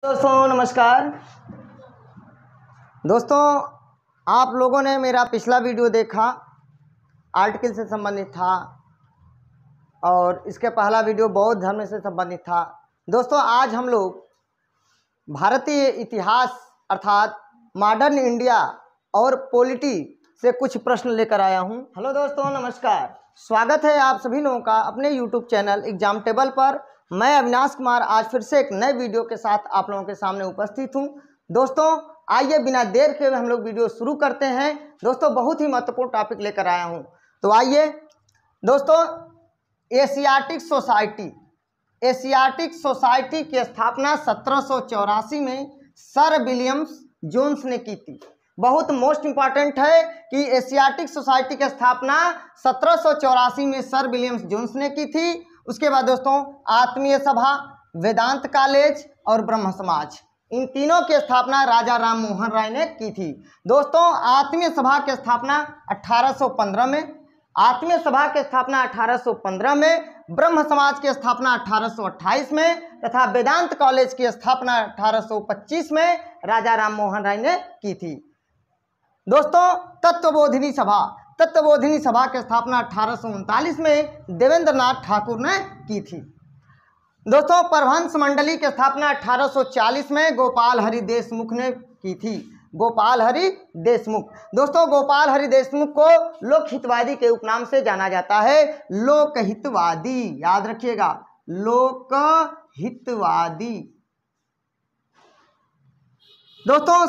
दोस्तों नमस्कार। दोस्तों आप लोगों ने मेरा पिछला वीडियो देखा, आर्टिकल से संबंधित था और इसके पहला वीडियो बौद्ध धर्म से संबंधित था। दोस्तों आज हम लोग भारतीय इतिहास अर्थात मॉडर्न इंडिया और पॉलिटी से कुछ प्रश्न लेकर आया हूं। हेलो दोस्तों नमस्कार, स्वागत है आप सभी लोगों का अपने यूट्यूब चैनल एग्जाम टेबल पर। मैं अविनाश कुमार आज फिर से एक नए वीडियो के साथ आप लोगों के सामने उपस्थित हूं। दोस्तों आइए बिना देर के हम लोग वीडियो शुरू करते हैं। दोस्तों बहुत ही महत्वपूर्ण टॉपिक लेकर आया हूं, तो आइए दोस्तों। एशियाटिक सोसाइटी की स्थापना 1784 में सर विलियम्स जोन्स ने की थी। बहुत मोस्ट इंपॉर्टेंट है कि एशियाटिक सोसाइटी की स्थापना 1784 में सर विलियम्स जोन्स ने की थी। उसके बाद दोस्तों आत्मीय सभा, वेदांत कॉलेज और ब्रह्म समाज, इन तीनों की स्थापना राजा राम मोहन राय ने की थी। दोस्तों आत्मीय सभा की स्थापना 1815 में, आत्मीय सभा की स्थापना 1815 में, ब्रह्म समाज की स्थापना 1828 में तथा वेदांत कॉलेज की स्थापना 1825 में राजा राम मोहन राय ने की थी। दोस्तों तत्वबोधिनी सभा की स्थापना 1839 में देवेंद्र नाथ ठाकुर ने की थी। दोस्तों परभंस मंडली की स्थापना 1840 में गोपाल हरि देशमुख ने की थी। गोपाल हरि देशमुख, दोस्तों गोपाल हरि देशमुख को लोकहितवादी के उपनाम से जाना जाता है। लोकहितवादी याद रखिएगा, लोकहितवादी। दोस्तों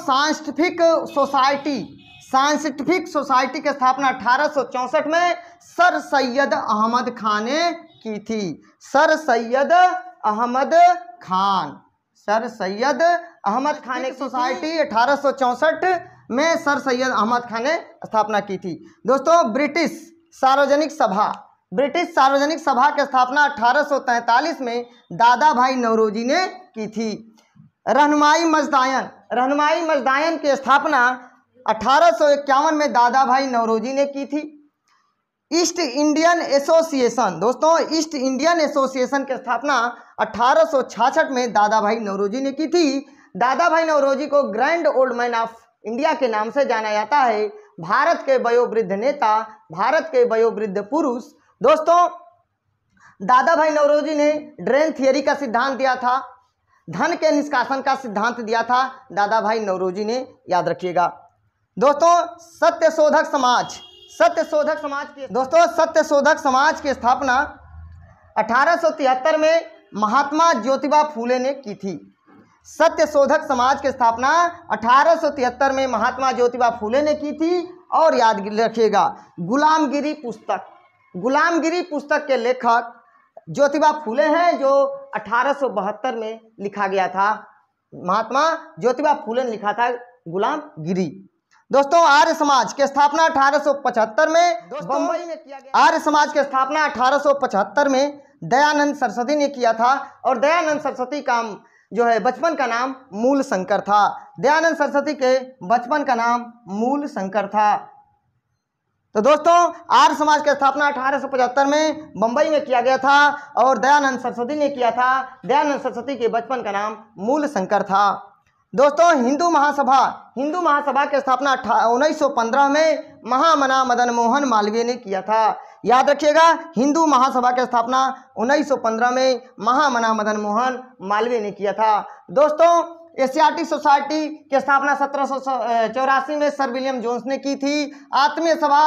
साइंटिफिक सोसाइटी की स्थापना 1864 में सर सैयद अहमद खान ने की थी। सर सैयद अहमद खान एक सोसाइटी 1864 में सर सैयद अहमद खान ने स्थापना की थी। दोस्तों ब्रिटिश सार्वजनिक सभा की स्थापना 1843 में दादा भाई नौरोजी ने की थी। रहनुमाई मजदायन की स्थापना 1851 में दादा भाई नौरोजी ने की थी। ईस्ट इंडियन एसोसिएशन, दोस्तों ईस्ट इंडियन एसोसिएशन की स्थापना 1866 में दादा भाई नौरोजी ने की थी। दादा भाई नौरोजी को grand old man of India के नाम से जाना जाता है। भारत के वयोवृद्ध नेता, भारत के वयोवृद्ध पुरुष। दोस्तों दादा भाई नौरोजी ने ड्रेन थियरी का सिद्धांत दिया था, धन के निष्कासन का सिद्धांत दिया था दादा भाई नौरोजी ने, याद रखिएगा। दोस्तों सत्यशोधक समाज की स्थापना 1873 में महात्मा ज्योतिबा फूले ने की थी। सत्यशोधक समाज की स्थापना 1873 में महात्मा ज्योतिबा फूले ने की थी। और याद रखिएगा गुलामगिरी पुस्तक के लेखक ज्योतिबा फूले हैं, जो 1872 में लिखा गया था। महात्मा ज्योतिबा फूले ने लिखा था गुलामगिरी। दोस्तों आर्य समाज की स्थापना 1875 में बंबई में किया गया। आर्य समाज की स्थापना 1875 में दयानंद सरस्वती ने किया था। और दयानंद सरस्वती का जो है बचपन का नाम मूल शंकर था। दयानंद सरस्वती के बचपन का नाम मूल शंकर था। तो दोस्तों आर्य समाज की स्थापना 1875 में बंबई में किया गया था और दयानंद सरस्वती ने किया था। दयानंद सरस्वती के बचपन का नाम मूल शंकर था। दोस्तों हिंदू महासभा की स्थापना 1915 में महामना मदन मोहन मालवीय ने किया था। याद रखिएगा हिंदू महासभा की स्थापना 1915 में महामना मदन मोहन मालवीय ने किया था। दोस्तों एशियाटिक सोसाइटी की स्थापना 1784 में सर विलियम जोन्स ने की थी। आत्मीय सभा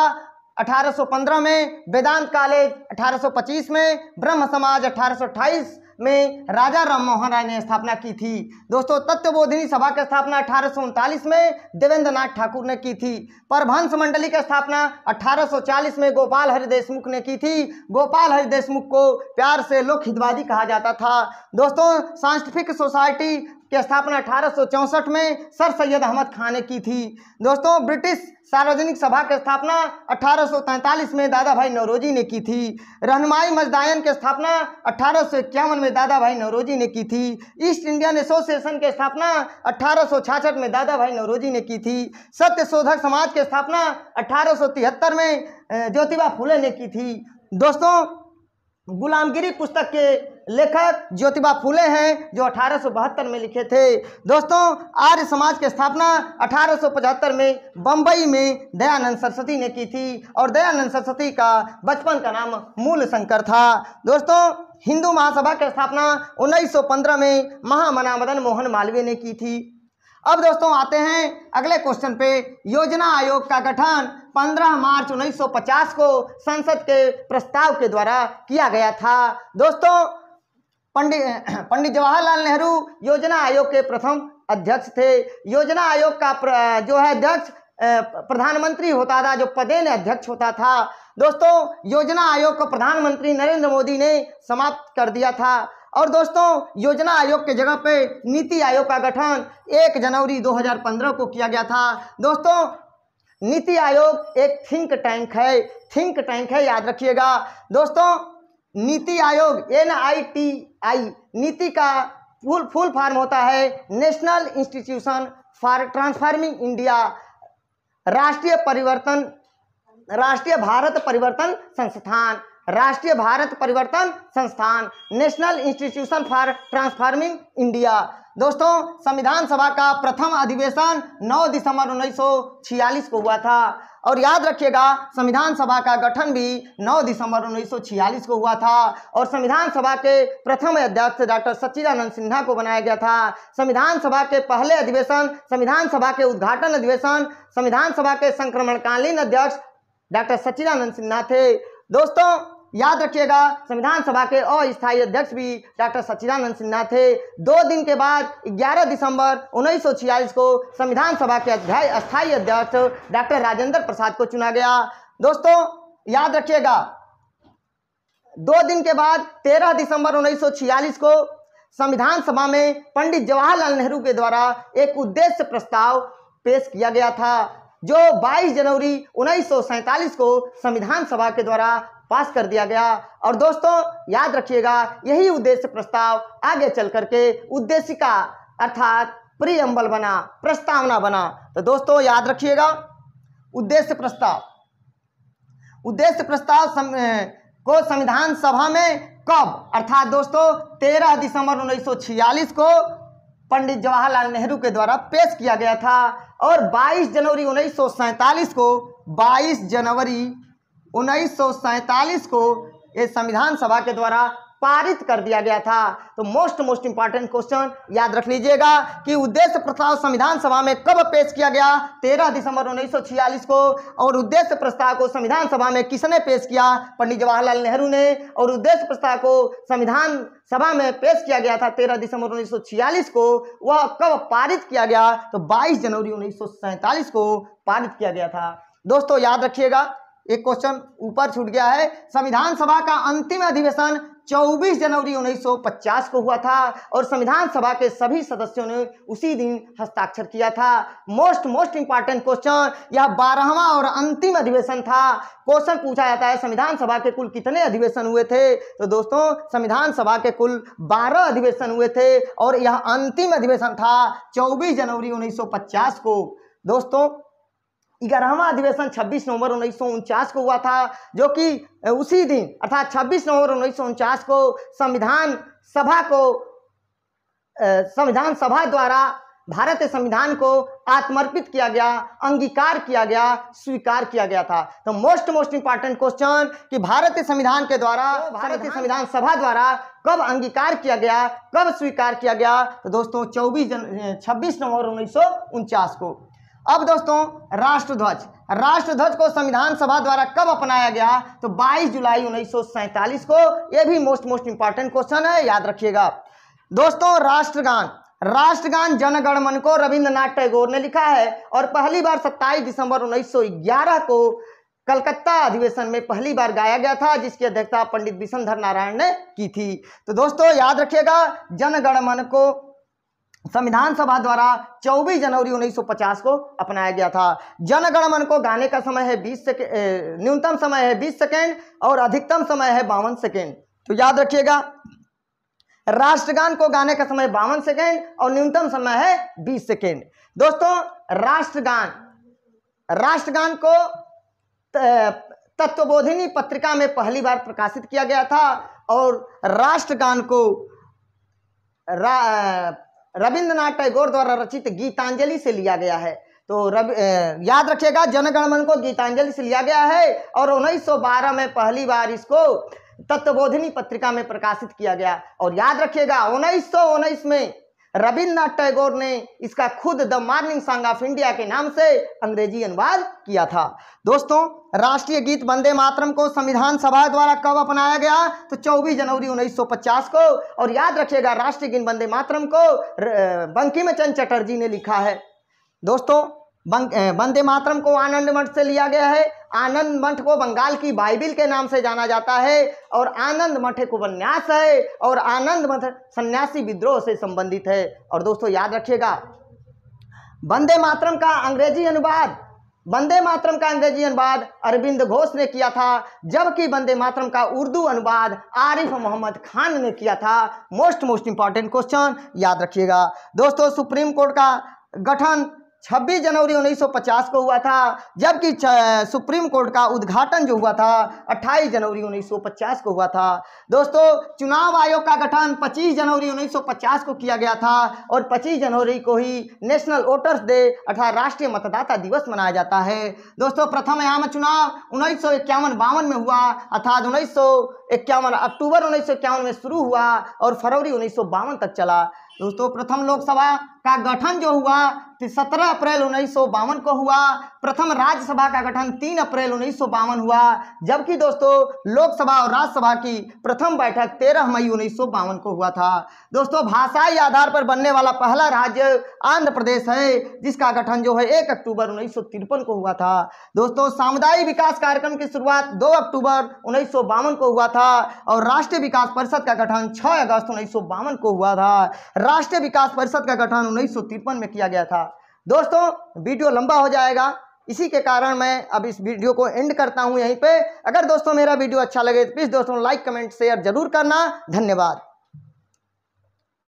1815 में, वेदांत कॉलेज 1825 में, ब्रह्म समाज 1828 में राजा राम मोहन राय ने स्थापना की थी। दोस्तों तत्वबोधिनी सभा की स्थापना 1839 में देवेंद्र नाथ ठाकुर ने की थी। परभंस मंडली की स्थापना 1840 में गोपाल हरि देशमुख ने की थी। गोपाल हरि देशमुख को प्यार से लोकहितवादी कहा जाता था। दोस्तों साइंटिफिक सोसाइटी की स्थापना 1864 में सर सैयद अहमद खान ने की थी। दोस्तों ब्रिटिश सार्वजनिक सभा की स्थापना 1843 में दादा भाई नौरोजी ने की थी। रहनुमाई मजदायन की स्थापना 1851 में दादा भाई नौरोजी ने की थी। ईस्ट इंडियन एसोसिएशन की स्थापना 1866 में दादा भाई नौरोजी ने की थी। सत्यशोधक समाज की स्थापना 1873 में ज्योतिबा फूले ने की थी। दोस्तों गुलामगिरी पुस्तक के लेखक ज्योतिबा फूले हैं, जो 1872 में लिखे थे। दोस्तों, आर्य समाज की स्थापना 1875 में बम्बई में दयानंद सरस्वती ने की थी, और दयानंद सरस्वती का बचपन का नाम मूल शंकर था। दोस्तों, हिंदू महासभा की स्थापना 1915 में महामना मदन मोहन मालवीय ने की थी। अब दोस्तों आते हैं अगले क्वेश्चन पे। योजना आयोग का गठन 15 मार्च 1950 को संसद के प्रस्ताव के द्वारा किया गया था। दोस्तों, पंडित जवाहरलाल नेहरू योजना आयोग के प्रथम अध्यक्ष थे। योजना आयोग का जो है अध्यक्ष प्रधानमंत्री होता था, जो पदेन अध्यक्ष होता था। दोस्तों, योजना आयोग को प्रधानमंत्री नरेंद्र मोदी ने समाप्त कर दिया था। और दोस्तों, योजना आयोग के जगह पे नीति आयोग का गठन 1 जनवरी 2015 को किया गया था। दोस्तों, नीति आयोग एक थिंक टैंक है, याद रखिएगा। दोस्तों, नीति आयोग NITI नीति का फुल फॉर्म होता है national institution for transforming India, राष्ट्रीय भारत परिवर्तन संस्थान, national institution for transforming India. दोस्तों, संविधान सभा का प्रथम अधिवेशन 9 दिसंबर 1946 को हुआ था। और याद रखिएगा, संविधान सभा का गठन भी 9 दिसंबर 1946 को हुआ था। और संविधान सभा के प्रथम अध्यक्ष डॉक्टर सच्चिदानंद सिन्हा को बनाया गया था। संविधान सभा के पहले अधिवेशन, संविधान सभा के उद्घाटन अधिवेशन, संविधान सभा के संक्रमणकालीन अध्यक्ष डॉक्टर सच्चिदानंद सिन्हा थे। दोस्तों, याद रखिएगा, संविधान सभा के अस्थायी अध्यक्ष भी डॉक्टर सच्चिदानंद सिन्हा थे। 2 दिन के बाद 11 दिसंबर 1946 को संविधान सभा के अस्थायी अध्यक्ष डॉक्टर राजेंद्र प्रसाद को चुना गया। दोस्तों, याद रखिएगा, 2 दिन के बाद 13 दिसंबर 1946 को संविधान सभा में पंडित जवाहरलाल नेहरू के द्वारा एक उद्देश्य प्रस्ताव पेश किया गया था, जो 22 जनवरी 1947 को संविधान सभा के द्वारा पास कर दिया गया। और दोस्तों, याद रखिएगा, यही उद्देश्य प्रस्ताव आगे चल करके उद्देशिका अर्थात प्रीएम्बल बना, प्रस्तावना बना। तो दोस्तों, याद रखिएगा, उद्देश्य प्रस्ताव को संविधान सभा में कब, अर्थात दोस्तों 13 दिसंबर 1946 को पंडित जवाहरलाल नेहरू के द्वारा पेश किया गया था। और 22 जनवरी 1947 को ये संविधान सभा के द्वारा पारित कर दिया गया था। तो मोस्ट इंपॉर्टेंट क्वेश्चन याद रख लीजिएगा कि उद्देश्य प्रस्ताव संविधान सभा में कब पेश किया गया, 13 दिसंबर 1946 को। और उद्देश्य प्रस्ताव को संविधान सभा में किसने पेश किया, पंडित जवाहरलाल नेहरू ने। और उद्देश्य प्रस्ताव को संविधान सभा में पेश किया गया था 13 दिसंबर 1946 को। वह कब पारित किया गया, तो 22 जनवरी 1947 को पारित किया गया था। दोस्तों, याद रखिएगा, एक क्वेश्चन ऊपर छूट गया है। संविधान सभा का अंतिम अधिवेशन 24 जनवरी 1950 को हुआ था, और संविधान सभा के सभी सदस्यों ने उसी दिन हस्ताक्षर किया था। मोस्ट इंपॉर्टेंट क्वेश्चन, यह 12वां और अंतिम अधिवेशन था। क्वेश्चन पूछा जाता है, संविधान सभा के कुल कितने अधिवेशन हुए थे? तो दोस्तों, संविधान सभा के कुल 12 अधिवेशन हुए थे, और यह अंतिम अधिवेशन था 24 जनवरी 1950 को। दोस्तों, 11वां अधिवेशन 26 नवंबर 1949 को हुआ था, जो कि उसी दिन अर्थात 26 नवंबर 1949 को संविधान सभा द्वारा भारतीय संविधान को आत्मर्पित किया गया, अंगीकार किया गया, स्वीकार किया गया था। तो मोस्ट इंपॉर्टेंट क्वेश्चन कि भारतीय संविधान के द्वारा, भारतीय संविधान सभा द्वारा कब अंगीकार किया गया, कब स्वीकार किया गया? तो दोस्तों 26 नवंबर 1949 को। अब दोस्तों, राष्ट्रध्वज को संविधान सभा द्वारा कब अपनाया गया? तो 22 जुलाई 1947 को। यह भी मोस्ट इंपॉर्टेंट क्वेश्चन है, याद रखिएगा। दोस्तों, राष्ट्रगान जन गण मन को रविंद्रनाथ टैगोर ने लिखा है, और पहली बार 27 दिसंबर 1911 को कलकत्ता अधिवेशन में पहली बार गाया गया था, जिसकी अध्यक्षता पंडित विशंधर नारायण ने की थी। तो दोस्तों, याद रखिएगा, जन गण मन को संविधान सभा द्वारा 24 जनवरी 1950 को अपनाया गया था। जन गण मन को गाने का समय है 20 सेकेंड, न्यूनतम समय है 20 सेकेंड और अधिकतम समय है 52 सेकेंड। तो याद रखिएगा, राष्ट्रगान को गाने का समय 52 सेकेंड और न्यूनतम समय है 20 सेकेंड। दोस्तों, राष्ट्रगान को तत्वबोधिनी पत्रिका में पहली बार प्रकाशित किया गया था, और राष्ट्रगान को रविंद्रनाथ टैगोर द्वारा रचित गीतांजलि से लिया गया है। तो याद रखिएगा, जनगण मन को गीतांजलि से लिया गया है और 1912 में पहली बार इसको तत्वबोधिनी पत्रिका में प्रकाशित किया गया। और याद रखिएगा 1919 में रविंद्रनाथ टैगोर ने इसका खुद the morning song of India के नाम से अंग्रेजी अनुवाद किया था। दोस्तों, राष्ट्रीय गीत वंदे मातरम को संविधान सभा द्वारा कब अपनाया गया? तो 24 जनवरी 1950 को। और याद रखिएगा, राष्ट्रीय गीत वंदे मातरम को बंकिम चंद्र चटर्जी ने लिखा है। दोस्तों, वंदे मातरम को आनंद मठ से लिया गया है। आनंद मठ को बंगाल की बाइबिल के नाम से जाना जाता है और आनंद मठ एक उपन्यास है और आनंद मठ सन्यासी विद्रोह से संबंधित है। और दोस्तों याद रखिएगा, वंदे मातरम का अंग्रेजी अनुवाद अरविंद घोष ने किया था, जबकि वंदे मातरम का उर्दू अनुवाद आरिफ मोहम्मद खान ने किया था। मोस्ट इंपॉर्टेंट क्वेश्चन याद रखिएगा। दोस्तों, सुप्रीम कोर्ट का गठन 26 जनवरी 1950 को हुआ था, जबकि सुप्रीम कोर्ट का उद्घाटन जो हुआ था 28 जनवरी 1950 को हुआ था। दोस्तों, चुनाव आयोग का गठन 25 जनवरी 1950 को किया गया था और 25 जनवरी को ही नेशनल वोटर्स डे अर्थात राष्ट्रीय मतदाता दिवस मनाया जाता है। दोस्तों, प्रथम आम चुनाव 1951-52 में हुआ, अर्थात 1951 अक्टूबर 1951 में शुरू हुआ और फरवरी 1952 तक चला। दोस्तों, प्रथम लोकसभा का गठन जो हुआ 17 अप्रैल 1952 को हुआ। प्रथम राज्यसभा का गठन 3 अप्रैल 1952 हुआ, जबकि दोस्तों लोकसभा और राज्यसभा की प्रथम बैठक 13 मई 1952 को हुआ था। दोस्तों, भाषाई आधार पर बनने वाला पहला राज्य आंध्र प्रदेश है, जिसका गठन जो है 1 अक्टूबर 1953 को हुआ था। दोस्तों, सामुदायिक विकास कार्यक्रम की शुरुआत 2 अक्टूबर 1952 को हुआ था और राष्ट्रीय विकास परिषद का गठन 6 अगस्त 1952 को हुआ था। राष्ट्रीय विकास परिषद का गठन 1953 में किया गया था। दोस्तों, वीडियो लंबा हो जाएगा, इसी के कारण मैं अब इस वीडियो को एंड करता हूं यहीं पे। अगर दोस्तों मेरा वीडियो अच्छा लगे तो प्लीज़ दोस्तों लाइक कमेंट शेयर जरूर करना। धन्यवाद।